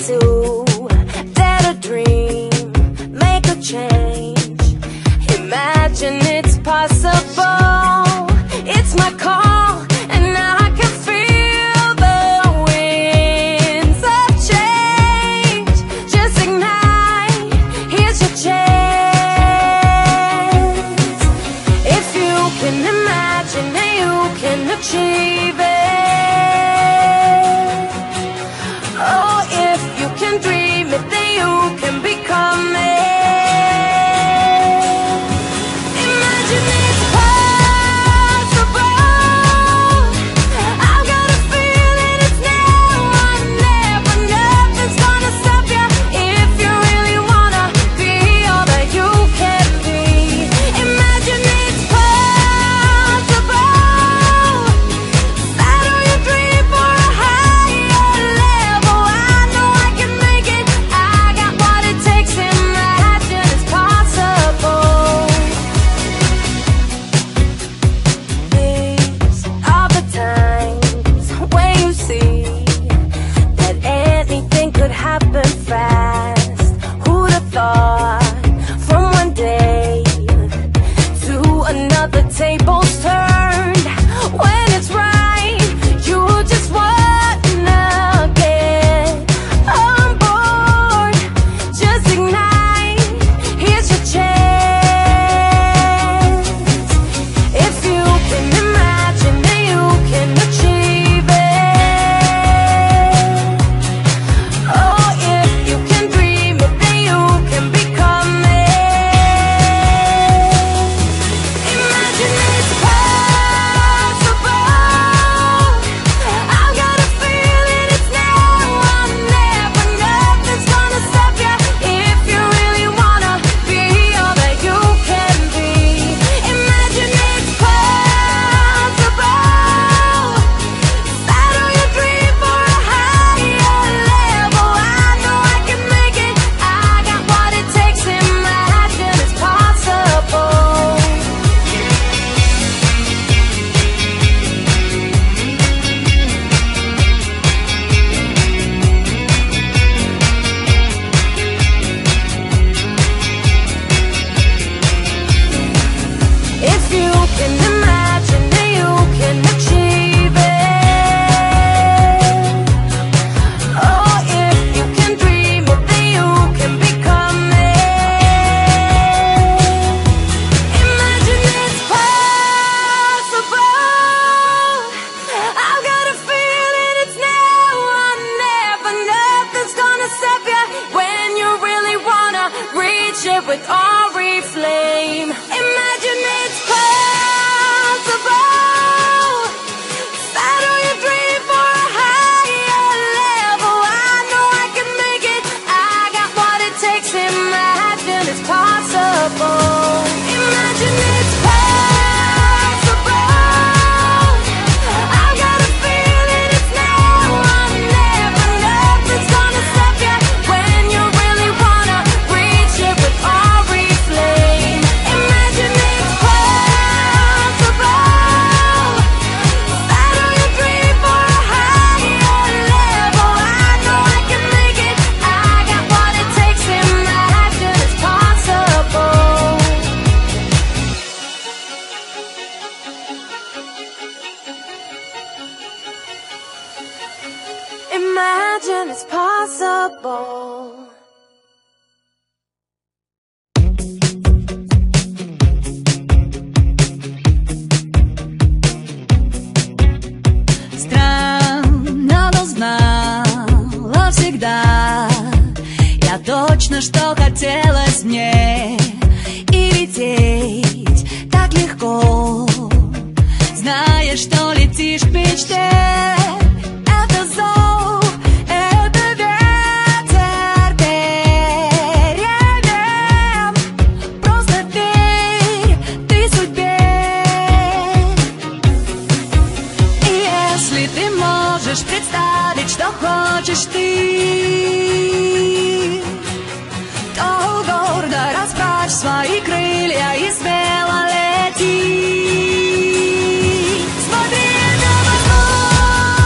to dare to dream, make a change. Imagine it's possible. It's my call, and I can feel the winds of change. Just ignite, here's your chance. If you can imagine, then you can achieve it. Oh, if you can dream it, then you can become it. Imagine it's possible. I've got a feeling it's now or never. Nothing's gonna stop you if you really wanna be all that you can be. Imagine it's possible. Settle your dream for a higher level. I know I can make it. I got what it takes. Imagine it's possible. These are the times when you see that anything could happen fast. Who'd have thought from one day to another tables turned? When it's right, you just wanna get on board. Just ignite, here's your chance. If you can imagine, then you can achieve it. Oh, if you can dream it, then you can become it. Imagine it's possible. I've got a feeling it's now or never. Nothing's gonna stop you if you really wanna be all that you can be. Imagine it's possible. Settle your dream for a higher level. I know I can make it. I got what it takes. Imagine it's possible. If you can imagine, then you can achieve it. Oh, if you can dream it, then you can become it. Imagine it's possible. I've got a feeling it's now or never. Nothing's gonna stop you when you really wanna reach it with Oriflame. Imagine it's possible. Settle your dream for a higher level. I know I can make it. I got what it takes. Imagine it's possible. Imagine it's possible. I've got a feeling it's now or never. Nothing's gonna stop you when you really wanna reach it with Oriflame. Imagine it's possible. Settle your dream for a higher level. I know I can make it. I got what it takes. Imagine it's possible. Imagine it's possible. Странно, но знала всегда я точно, что хотелось мне. И лететь так легко, зная, что летишь к мечте. Это зов, это ветер перемен. Просто верь ты судьбе. И если ты можешь представить, что хочешь ты, то гордо расправь свои крылья и смело лети. Смотри на возможность.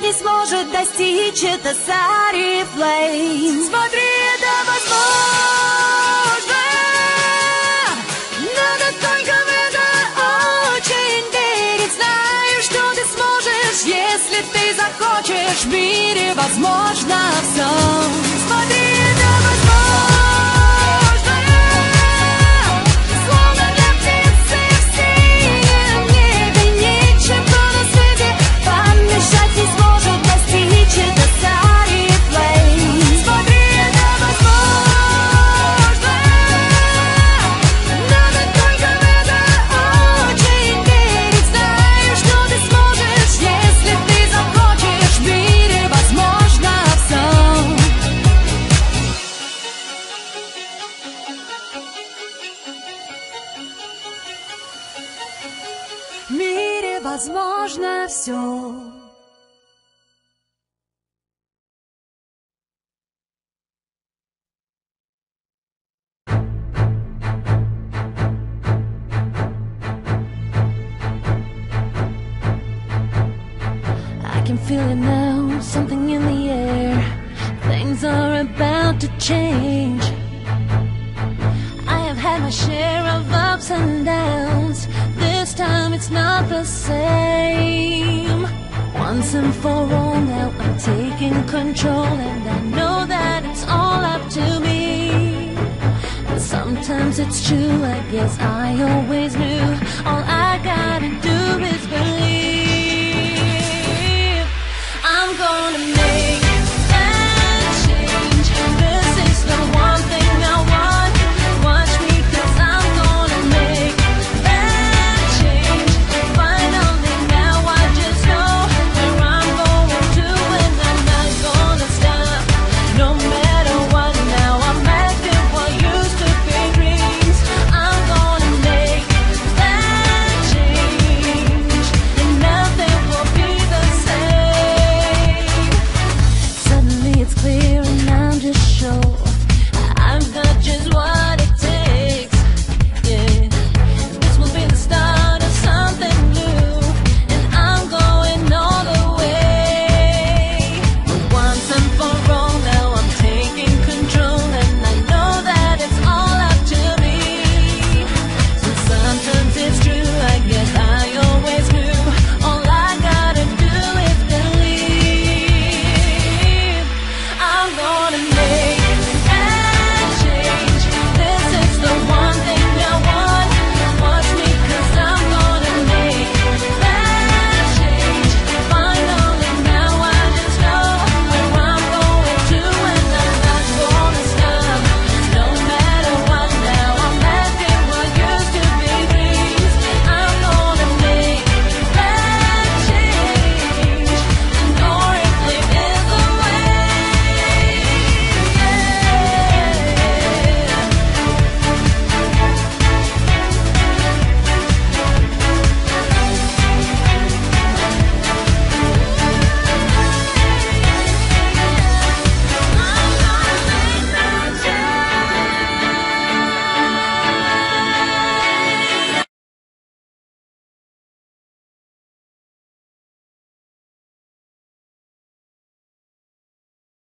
не сможет достичь, это Сари Флейм. Смотри, это возможно. Надо только в это очень верить. Знаю, что ты сможешь, если ты захочешь. В мире возможно все. Смотри, это возможно. Словно для птицы в синем небе. Ничего на свете помешать не сможет достичь, это Сари Флейм. Смотри, это возможно. Надо только в это очень верить. Знаю, что ты сможешь, если ты захочешь. В мире возможно все. В мире возможно все. I can feel it now, something in the air. Things are about to change. I have had my share of ups and downs. This time it's not the same. Once and for all now I'm taking control, and I know that it's all up to me. But sometimes it's true, I guess I always